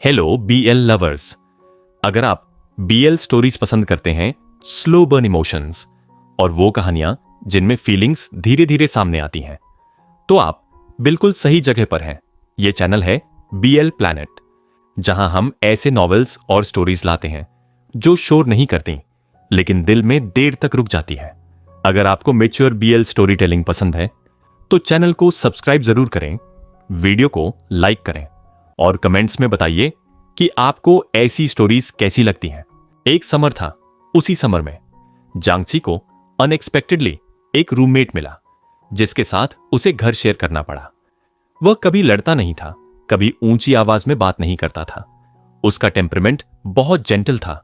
Hello BL lovers. अगर आप BL stories पसंद करते हैं, स्लो बर्न इमोशंस और वो कहानियां जिनमें फीलिंग्स धीरे धीरे सामने आती हैं, तो आप बिल्कुल सही जगह पर हैं। ये चैनल है बीएल प्लैनेट, जहां हम ऐसे नॉवेल्स और स्टोरीज लाते हैं जो शोर नहीं करती लेकिन दिल में देर तक रुक जाती है। अगर आपको मैच्योर बीएल स्टोरी टेलिंग पसंद है तो चैनल को सब्सक्राइब जरूर करें, वीडियो को लाइक करें और कमेंट्स में बताइए कि आपको ऐसी स्टोरीज कैसी लगती हैं। एक समर था, उसी समर में जांगची को अनएक्सपेक्टेडली एक रूममेट मिला जिसके साथ उसे घर शेयर करना पड़ा। वह कभी लड़ता नहीं था, कभी ऊंची आवाज में बात नहीं करता था। उसका टेम्परमेंट बहुत जेंटल था।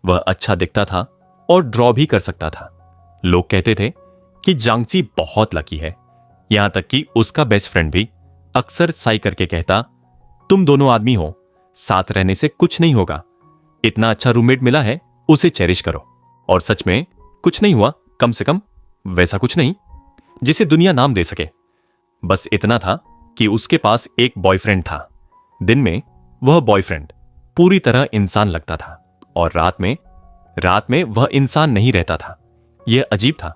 वह अच्छा दिखता था और ड्रॉ भी कर सकता था। लोग कहते थे कि जांगची बहुत लकी है, यहां तक कि उसका बेस्ट फ्रेंड भी अक्सर साई करके कहता, तुम दोनों आदमी हो, साथ रहने से कुछ नहीं होगा। इतना अच्छा रूममेट मिला है, उसे चेरिश करो। और सच में कुछ नहीं हुआ, कम से कम वैसा कुछ नहीं जिसे दुनिया नाम दे सके। बस इतना था कि उसके पास एक बॉयफ्रेंड था। दिन में वह बॉयफ्रेंड पूरी तरह इंसान लगता था और रात में वह इंसान नहीं रहता था। यह अजीब था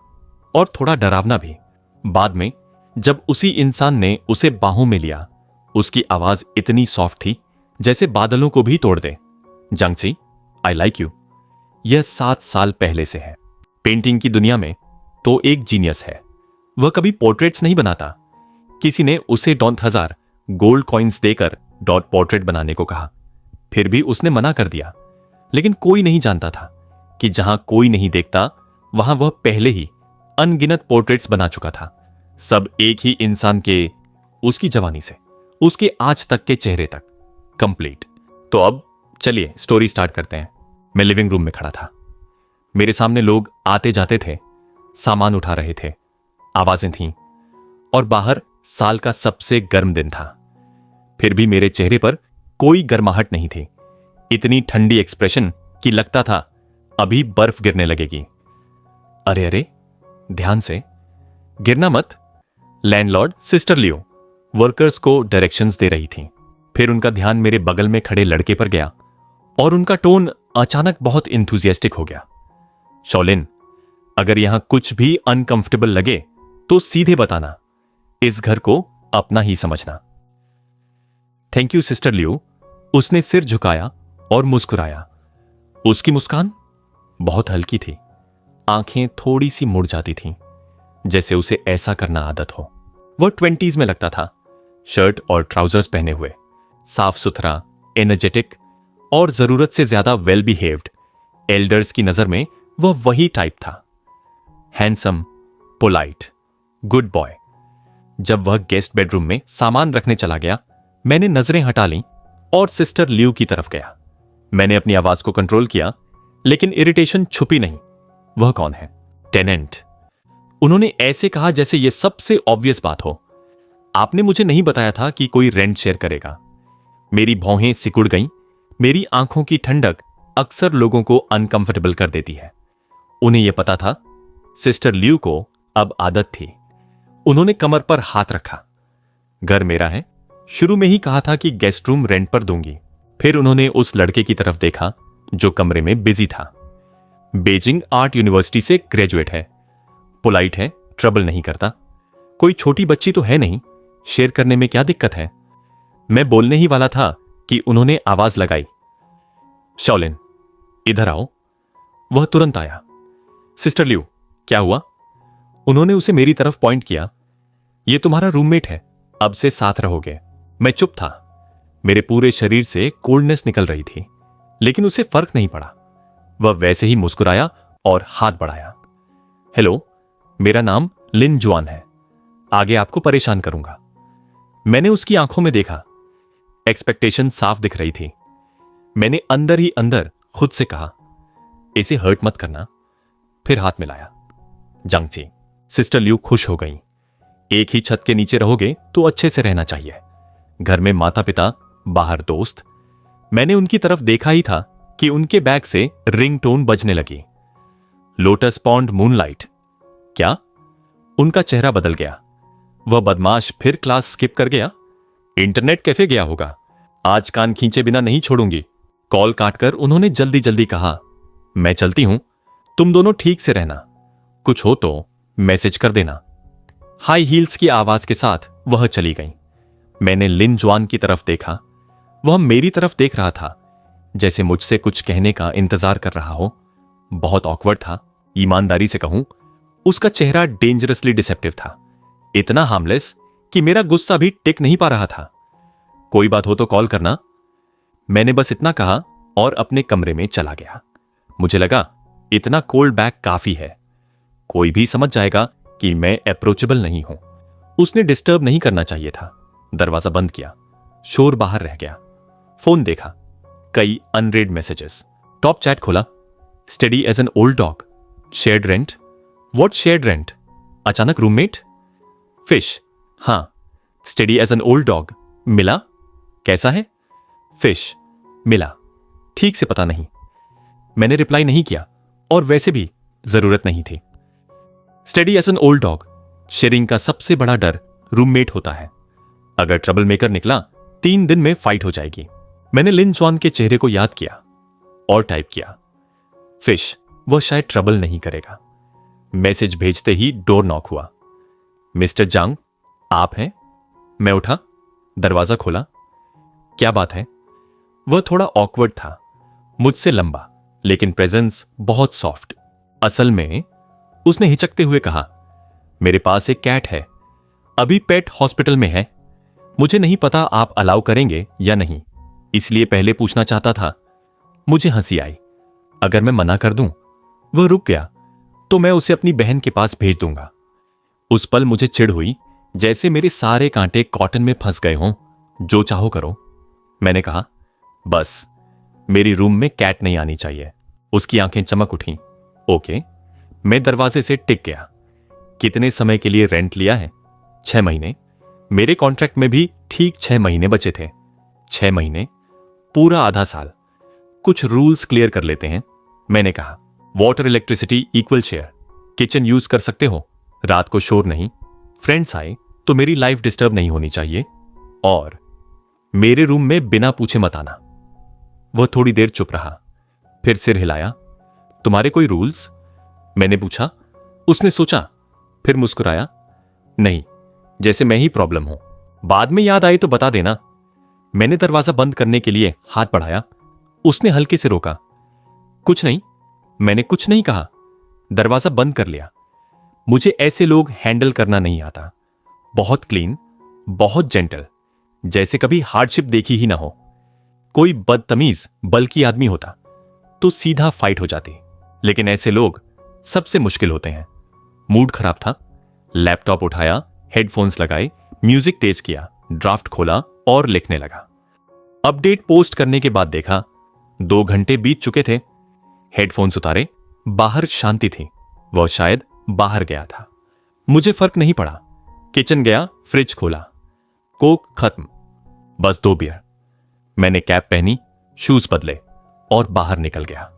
और थोड़ा डरावना भी। बाद में जब उसी इंसान ने उसे बाहों में लिया, उसकी आवाज इतनी सॉफ्ट थी जैसे बादलों को भी तोड़ दे। जांगची, आई लाइक यू। यह 7 साल पहले से है। पेंटिंग की दुनिया में तो एक जीनियस है। वह कभी पोर्ट्रेट्स नहीं बनाता। किसी ने उसे 1000 गोल्ड कॉइन्स देकर डॉट पोर्ट्रेट बनाने को कहा, फिर भी उसने मना कर दिया। लेकिन कोई नहीं जानता था कि जहां कोई नहीं देखता वहां वह पहले ही अनगिनत पोर्ट्रेट्स बना चुका था। सब एक ही इंसान के, उसकी जवानी से उसके आज तक के चेहरे तक, कंप्लीट। तो अब चलिए स्टोरी स्टार्ट करते हैं। मैं लिविंग रूम में खड़ा था। मेरे सामने लोग आते जाते थे, सामान उठा रहे थे, आवाजें थीं और बाहर साल का सबसे गर्म दिन था। फिर भी मेरे चेहरे पर कोई गर्माहट नहीं थी। इतनी ठंडी एक्सप्रेशन कि लगता था अभी बर्फ गिरने लगेगी। अरे अरे, ध्यान से, गिरना मत। लैंडलॉर्ड सिस्टर लियो वर्कर्स को डायरेक्शंस दे रही थी। फिर उनका ध्यान मेरे बगल में खड़े लड़के पर गया और उनका टोन अचानक बहुत इंथुजियास्टिक हो गया। शॉलिन, अगर यहां कुछ भी अनकंफर्टेबल लगे तो सीधे बताना, इस घर को अपना ही समझना। थैंक यू सिस्टर लियो। उसने सिर झुकाया और मुस्कुराया। उसकी मुस्कान बहुत हल्की थी, आंखें थोड़ी सी मुड़ जाती थीं, जैसे उसे ऐसा करना आदत हो। वह 20s में लगता था, शर्ट और ट्राउजर्स पहने हुए, साफ सुथरा, एनर्जेटिक और जरूरत से ज्यादा वेल बिहेव्ड। एल्डर्स की नजर में वह वही टाइप था, हैंडसम, पोलाइट, गुड बॉय। जब वह गेस्ट बेडरूम में सामान रखने चला गया, मैंने नजरें हटा लीं और सिस्टर लियू की तरफ गया। मैंने अपनी आवाज को कंट्रोल किया, लेकिन इरिटेशन छुपी नहीं। वह कौन है? टेनेंट। उन्होंने ऐसे कहा जैसे यह सबसे ऑब्वियस बात हो। आपने मुझे नहीं बताया था कि कोई रेंट शेयर करेगा। मेरी भौहें सिकुड़ गईं। मेरी आंखों की ठंडक अक्सर लोगों को अनकंफर्टेबल कर देती है। उन्हें यह पता था। सिस्टर लियू को अब आदत थी। उन्होंने कमर पर हाथ रखा। घर मेरा है, शुरू में ही कहा था कि गेस्ट रूम रेंट पर दूंगी। फिर उन्होंने उस लड़के की तरफ देखा जो कमरे में बिजी था। बेजिंग आर्ट यूनिवर्सिटी से ग्रेजुएट है, पोलाइट है, ट्रबल नहीं करता। कोई छोटी बच्ची तो है नहीं, शेयर करने में क्या दिक्कत है? मैं बोलने ही वाला था कि उन्होंने आवाज लगाई, शॉलिन, इधर आओ। वह तुरंत आया। सिस्टर लियू, क्या हुआ? उन्होंने उसे मेरी तरफ पॉइंट किया। यह तुम्हारा रूममेट है, अब से साथ रहोगे। मैं चुप था। मेरे पूरे शरीर से कोल्डनेस निकल रही थी, लेकिन उसे फर्क नहीं पड़ा। वह वैसे ही मुस्कुराया और हाथ बढ़ाया। हेलो, मेरा नाम लिन जुआन है, आगे आपको परेशान करूंगा। मैंने उसकी आंखों में देखा, एक्सपेक्टेशन साफ दिख रही थी। मैंने अंदर ही अंदर खुद से कहा, इसे हर्ट मत करना। फिर हाथ मिलाया। जांगची, सिस्टर लियू खुश हो गई। एक ही छत के नीचे रहोगे तो अच्छे से रहना चाहिए। घर में माता पिता, बाहर दोस्त। मैंने उनकी तरफ देखा ही था कि उनके बैग से रिंगटोन बजने लगी। Lotus pond moonlight. क्या? उनका चेहरा बदल गया। वह बदमाश फिर क्लास स्किप कर गया। इंटरनेट कैफे गया होगा। आज कान खींचे बिना नहीं छोड़ूंगी। कॉल काटकर उन्होंने जल्दी जल्दी कहा, मैं चलती हूं, तुम दोनों ठीक से रहना, कुछ हो तो मैसेज कर देना। हाई हील्स की आवाज के साथ वह चली गई। मैंने लिन जुआन की तरफ देखा। वह मेरी तरफ देख रहा था, जैसे मुझसे कुछ कहने का इंतजार कर रहा हो। बहुत ऑकवर्ड था। ईमानदारी से कहूं, उसका चेहरा डेंजरसली डिसेप्टिव था, इतना हार्मलेस कि मेरा गुस्सा भी टिक नहीं पा रहा था। कोई बात हो तो कॉल करना। मैंने बस इतना कहा और अपने कमरे में चला गया। मुझे लगा इतना कोल्ड बैक काफी है, कोई भी समझ जाएगा कि मैं अप्रोचेबल नहीं हूं। उसने डिस्टर्ब नहीं करना चाहिए था। दरवाजा बंद किया, शोर बाहर रह गया। फोन देखा, कई अनरेड मैसेजेस। टॉप चैट खोला, study as an old dog, shared rent. What shared rent? अचानक रूममेट? फिश, हां, study as an old dog, मिला? कैसा है? फिश, मिला, ठीक से पता नहीं। मैंने रिप्लाई नहीं किया और वैसे भी जरूरत नहीं थी। Study as an old dog, sharing का सबसे बड़ा डर रूममेट होता है। अगर ट्रबल मेकर निकला 3 दिन में फाइट हो जाएगी। मैंने लिन जुआन के चेहरे को याद किया और टाइप किया, फिश, वह शायद ट्रबल नहीं करेगा। मैसेज भेजते ही डोर नॉक हुआ। मिस्टर जांग, आप हैं? मैं उठा, दरवाजा खोला। क्या बात है? वह थोड़ा ऑकवर्ड था, मुझसे लंबा, लेकिन प्रेजेंस बहुत सॉफ्ट। असल में उसने हिचकते हुए कहा, मेरे पास एक कैट है, अभी पेट हॉस्पिटल में है। मुझे नहीं पता आप अलाउ करेंगे या नहीं, इसलिए पहले पूछना चाहता था। मुझे हंसी आई। अगर मैं मना कर दूं, वह रुक गया तो मैं उसे अपनी बहन के पास भेज दूंगा। उस पल मुझे चिढ़ हुई, जैसे मेरे सारे कांटे कॉटन में फंस गए हों। जो चाहो करो। मैंने कहा, बस मेरी रूम में कैट नहीं आनी चाहिए। उसकी आंखें चमक उठी। ओके। मैं दरवाजे से टिक गया। कितने समय के लिए रेंट लिया है? 6 महीने। मेरे कॉन्ट्रैक्ट में भी ठीक 6 महीने बचे थे। 6 महीने, पूरा आधा साल। कुछ रूल्स क्लियर कर लेते हैं। मैंने कहा, water electricity equal share, kitchen use कर सकते हो, रात को शोर नहीं, फ्रेंड्स आए तो मेरी लाइफ डिस्टर्ब नहीं होनी चाहिए, और मेरे रूम में बिना पूछे मत आना। वह थोड़ी देर चुप रहा, फिर सिर हिलाया। तुम्हारे कोई रूल्स? मैंने पूछा। उसने सोचा, फिर मुस्कुराया। नहीं, जैसे मैं ही प्रॉब्लम हूं, बाद में याद आए तो बता देना। मैंने दरवाजा बंद करने के लिए हाथ बढ़ाया। उसने हल्के से रोका। कुछ नहीं, मैंने कुछ नहीं कहा। दरवाजा बंद कर लिया। मुझे ऐसे लोग हैंडल करना नहीं आता। बहुत क्लीन, बहुत जेंटल, जैसे कभी हार्डशिप देखी ही ना हो। कोई बदतमीज बल्कि आदमी होता तो सीधा फाइट हो जाती, लेकिन ऐसे लोग सबसे मुश्किल होते हैं। मूड खराब था। लैपटॉप उठाया, हेडफोन्स लगाए, म्यूजिक तेज किया, ड्राफ्ट खोला और लिखने लगा। अपडेट पोस्ट करने के बाद देखा 2 घंटे बीत चुके थे। हेडफोन्स उतारे, बाहर शांति थी। वह शायद बाहर गया था। मुझे फर्क नहीं पड़ा। किचन गया, फ्रिज खोला, कोक खत्म, बस 2 बियर। मैंने कैप पहनी, शूज बदले और बाहर निकल गया।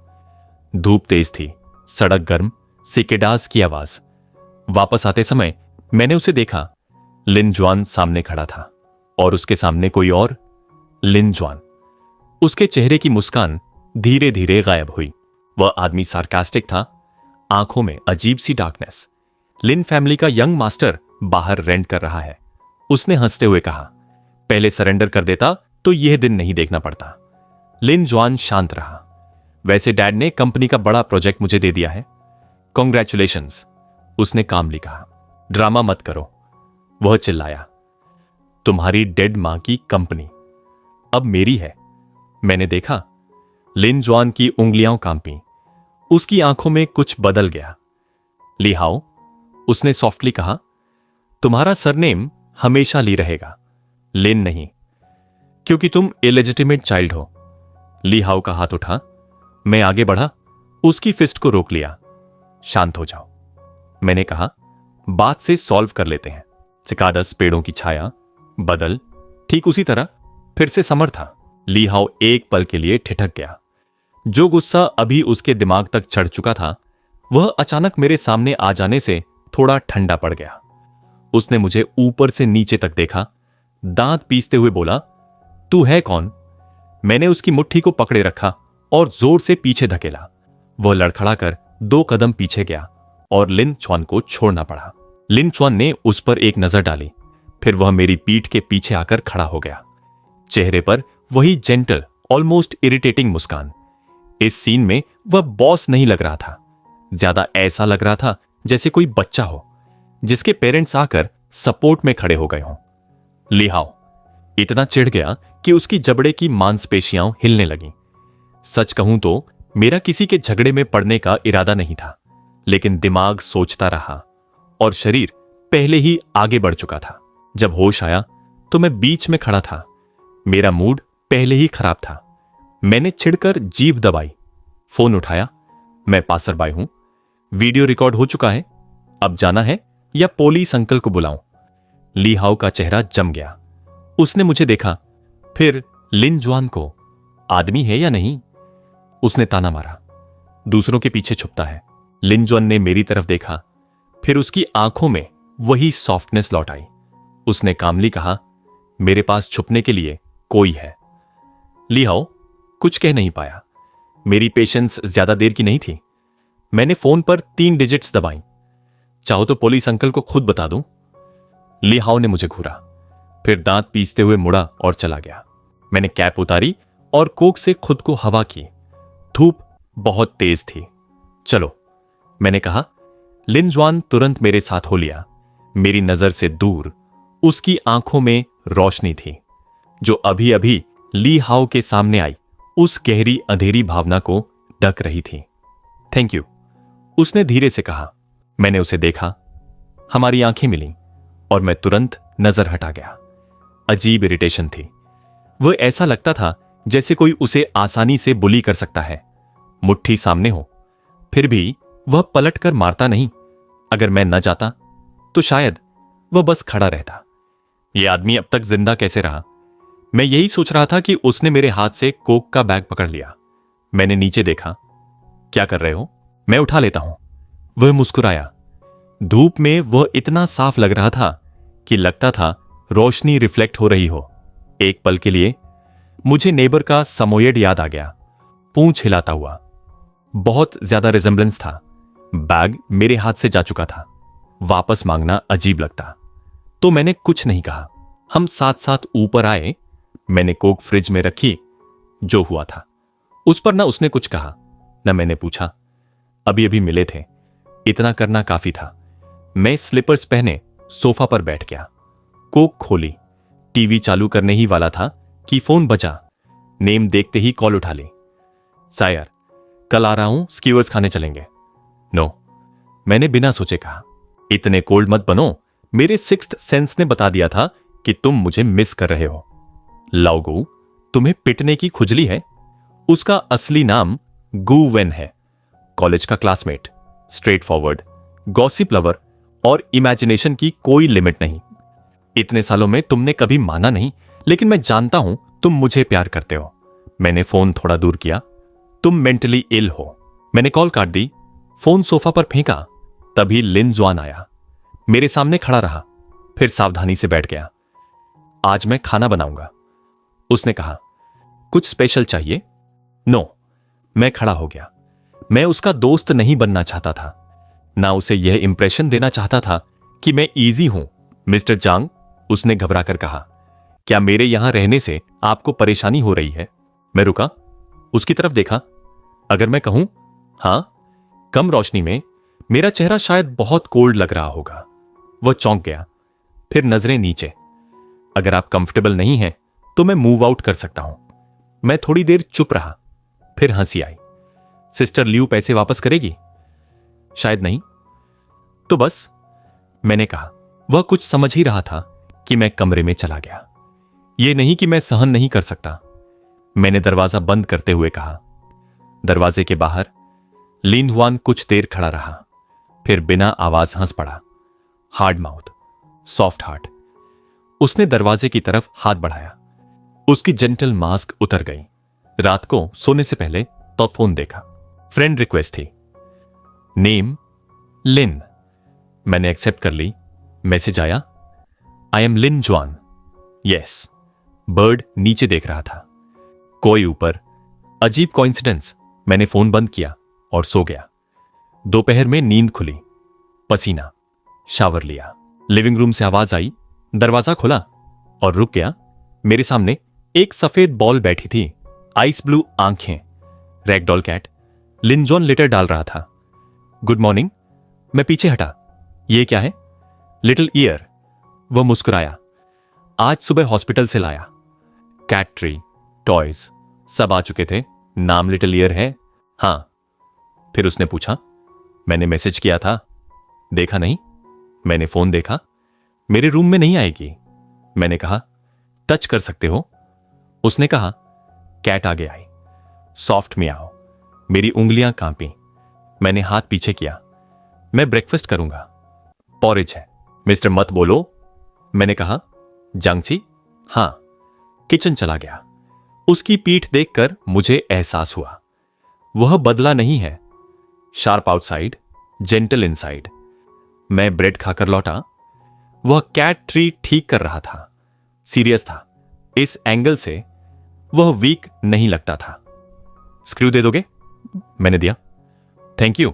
धूप तेज थी, सड़क गर्म, सिकेडास की आवाज। वापस आते समय मैंने उसे देखा। लिन जुआन सामने खड़ा था और उसके सामने कोई और, लिन जुआन। उसके चेहरे की मुस्कान धीरे धीरे गायब हुई। वह आदमी सार्कास्टिक था, आंखों में अजीब सी डार्कनेस। लिन फैमिली का यंग मास्टर बाहर रेंट कर रहा है। उसने हंसते हुए कहा, पहले सरेंडर कर देता तो यह दिन नहीं देखना पड़ता। लिन जुआन शांत रहा। वैसे डैड ने कंपनी का बड़ा प्रोजेक्ट मुझे दे दिया है। कॉन्ग्रेचुलेशंस, उसने कामली कहा। ड्रामा मत करो, वह चिल्लाया। तुम्हारी डेड मां की कंपनी अब मेरी है। मैंने देखा, लिन जुआन की उंगलियां कांपी। उसकी आंखों में कुछ बदल गया। ली हाओ, उसने सॉफ्टली कहा, तुम्हारा सरनेम हमेशा ली रहेगा, लिन नहीं, क्योंकि तुम इलेजिटिमेट चाइल्ड हो। ली हाओ का हाथ उठा। मैं आगे बढ़ा, उसकी फिस्ट को रोक लिया। शांत हो जाओ, मैंने कहा, बात से सॉल्व कर लेते हैं। सिकाडस, पेड़ों की छाया, बदल, ठीक उसी तरह फिर से समर था। ली हाओ एक पल के लिए ठिठक गया। जो गुस्सा अभी उसके दिमाग तक चढ़ चुका था, वह अचानक मेरे सामने आ जाने से थोड़ा ठंडा पड़ गया। उसने मुझे ऊपर से नीचे तक देखा, दांत पीसते हुए बोला, तू है कौन? मैंने उसकी मुट्ठी को पकड़े रखा और जोर से पीछे धकेला। वह लड़खड़ा कर 2 कदम पीछे गया और लिन च्वान को छोड़ना पड़ा। लिन च्वान ने उस पर एक नजर डाली, फिर वह मेरी पीठ के पीछे आकर खड़ा हो गया, चेहरे पर वही जेंटल, ऑलमोस्ट इरिटेटिंग मुस्कान। इस सीन में वह बॉस नहीं लग रहा था, ज्यादा ऐसा लग रहा था जैसे कोई बच्चा हो जिसके पेरेंट्स आकर सपोर्ट में खड़े हो गए हों। ली हाओ इतना चिढ़ गया कि उसकी जबड़े की मांसपेशियां हिलने लगीं। सच कहूं तो मेरा किसी के झगड़े में पड़ने का इरादा नहीं था, लेकिन दिमाग सोचता रहा और शरीर पहले ही आगे बढ़ चुका था। जब होश आया तो मैं बीच में खड़ा था। मेरा मूड पहले ही खराब था। मैंने चिढ़कर जीभ दबाई, फोन उठाया। मैं पासरबाई हूं, वीडियो रिकॉर्ड हो चुका है, अब जाना है या पुलिस अंकल को बुलाऊं? ली हाओ का चेहरा जम गया। उसने मुझे देखा, फिर लिन च्वान को। आदमी है या नहीं? उसने ताना मारा। दूसरों के पीछे छुपता है। लिन च्वान ने मेरी तरफ देखा, फिर उसकी आंखों में वही सॉफ्टनेस लौट आई। उसने कामली कहा, मेरे पास छुपने के लिए कोई है। ली हाओ कुछ कह नहीं पाया। मेरी पेशेंस ज्यादा देर की नहीं थी। मैंने फोन पर 3 डिजिट्स दबाई। चाहो तो पुलिस अंकल को खुद बता दूं? ली हाओ ने मुझे घूरा, फिर दांत पीसते हुए मुड़ा और चला गया। मैंने कैप उतारी और कोक से खुद को हवा की। धूप बहुत तेज थी। चलो, मैंने कहा। लिन च्वान तुरंत मेरे साथ हो लिया। मेरी नजर से दूर उसकी आंखों में रोशनी थी जो अभी अभी ली हाओ के सामने आई उस गहरी अंधेरी भावना को ढक रही थी। थैंक यू, उसने धीरे से कहा। मैंने उसे देखा, हमारी आंखें मिलीं और मैं तुरंत नजर हटा गया। अजीब इरिटेशन थी। वह ऐसा लगता था जैसे कोई उसे आसानी से बुली कर सकता है। मुट्ठी सामने हो, फिर भी वह पलट कर मारता नहीं। अगर मैं न जाता तो शायद वह बस खड़ा रहता। यह आदमी अब तक जिंदा कैसे रहा? मैं यही सोच रहा था कि उसने मेरे हाथ से कोक का बैग पकड़ लिया। मैंने नीचे देखा। क्या कर रहे हो? मैं उठा लेता हूं। वह मुस्कुराया। धूप में वह इतना साफ लग रहा था कि लगता था रोशनी रिफ्लेक्ट हो रही हो। एक पल के लिए मुझे नेबर का समोयड याद आ गया, पूंछ हिलाता हुआ। बहुत ज्यादा रिजेंबलेंस था। बैग मेरे हाथ से जा चुका था। वापस मांगना अजीब लगता, तो मैंने कुछ नहीं कहा। हम साथ साथ ऊपर आए। मैंने कोक फ्रिज में रखी। जो हुआ था उस पर न उसने कुछ कहा न मैंने पूछा। अभी अभी मिले थे, इतना करना काफी था। मैं स्लीपर्स पहने सोफा पर बैठ गया। कोक खोली। टीवी चालू करने ही वाला था कि फोन बजा। नेम देखते ही कॉल उठा ली। सायर, कल आ रहा हूं, स्कीवर्स खाने चलेंगे। नो, मैंने बिना सोचे कहा। इतने कोल्ड मत बनो, मेरे सिक्स्थ सेंस ने बता दिया था कि तुम मुझे मिस कर रहे हो। लाओगू, तुम्हें पिटने की खुजली है? उसका असली नाम गू वेन है। कॉलेज का classmate, straight forward, gossip lover और इमेजिनेशन की कोई लिमिट नहीं। इतने सालों में तुमने कभी माना नहीं, लेकिन मैं जानता हूं तुम मुझे प्यार करते हो। मैंने फोन थोड़ा दूर किया। तुम मेंटली इल हो। मैंने कॉल काट दी, फोन सोफा पर फेंका। तभी लिन च्वान आया, मेरे सामने खड़ा रहा, फिर सावधानी से बैठ गया। आज मैं खाना बनाऊंगा, उसने कहा। कुछ स्पेशल चाहिए? नो, मैं खड़ा हो गया। मैं उसका दोस्त नहीं बनना चाहता था, ना उसे यह इंप्रेशन देना चाहता था कि मैं इजी हूं। मिस्टर जांग, उसने घबरा कर कहा, क्या मेरे यहां रहने से आपको परेशानी हो रही है? मैं रुका, उसकी तरफ देखा। अगर मैं कहूं हां, कम रोशनी में मेरा चेहरा शायद बहुत कोल्ड लग रहा होगा। वह चौंक गया, फिर नजरें नीचे। अगर आप कंफर्टेबल नहीं हैं तो मैं मूव आउट कर सकता हूं। मैं थोड़ी देर चुप रहा, फिर हंसी आई। सिस्टर लियू पैसे वापस करेगी? शायद नहीं। तो बस, मैंने कहा। वह कुछ समझ ही रहा था कि मैं कमरे में चला गया। यह नहीं कि मैं सहन नहीं कर सकता। मैंने दरवाजा बंद करते हुए कहा। दरवाजे के बाहर लिन च्वान कुछ देर खड़ा रहा, फिर बिना आवाज हंस पड़ा। Hard mouth, soft heart. उसने दरवाजे की तरफ हाथ बढ़ाया। उसकी जेंटल मास्क उतर गई। रात को सोने से पहले तो फोन देखा। फ्रेंड रिक्वेस्ट थी। Name Lin. मैंने एक्सेप्ट कर ली। मैसेज आया, I am Lin Chuan. Yes. Bird नीचे देख रहा था। कोई ऊपर। अजीब कोइंसिडेंस। मैंने फोन बंद किया और सो गया। दोपहर में नींद खुली, पसीना, शावर लिया। लिविंग रूम से आवाज आई, दरवाजा खुला और रुक गया। मेरे सामने एक सफेद बॉल बैठी थी, आइस ब्लू आंखें, रैगडॉल कैट। लिन जॉन लिटर डाल रहा था। Good morning. मैं पीछे हटा। ये क्या है? Little year. वह मुस्कुराया। आज सुबह हॉस्पिटल से लाया। कैट ट्री, टॉयज सब आ चुके थे। नाम लिटिल ईयर है। हां। फिर उसने पूछा, मैंने मैसेज किया था, देखा नहीं? मैंने फोन देखा, मेरे रूम में नहीं आएगी। मैंने कहा, टच कर सकते हो? उसने कहा। कैट आगे आई, सॉफ्ट में आओ। मेरी उंगलियां कांपी। मैंने हाथ पीछे किया। मैं ब्रेकफास्ट करूंगा, पॉरेज है। मिस्टर मत बोलो। मैंने कहा। जांगची? हां। किचन चला गया। उसकी पीठ देखकर मुझे एहसास हुआ, वह बदला नहीं है। Sharp outside, gentle inside. मैं ब्रेड खाकर लौटा। वह कैट ट्री ठीक कर रहा था, सीरियस था। इस एंगल से वह वीक नहीं लगता था। स्क्रू दे दोगे? मैंने दिया। Thank you.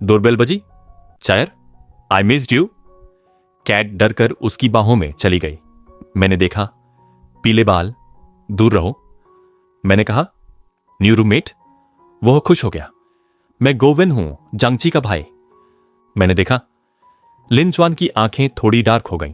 डोरबेल बजी। चायर, आई मिस्ड यू। कैट डर कर उसकी बाहों में चली गई। मैंने देखा, पीले बाल, दूर रहो। मैंने कहा, न्यू रूममेट? वह खुश हो गया। मैं गोविन हूं, जांगची का भाई। मैंने देखा, लिन च्वान की आंखें थोड़ी डार्क हो गईं।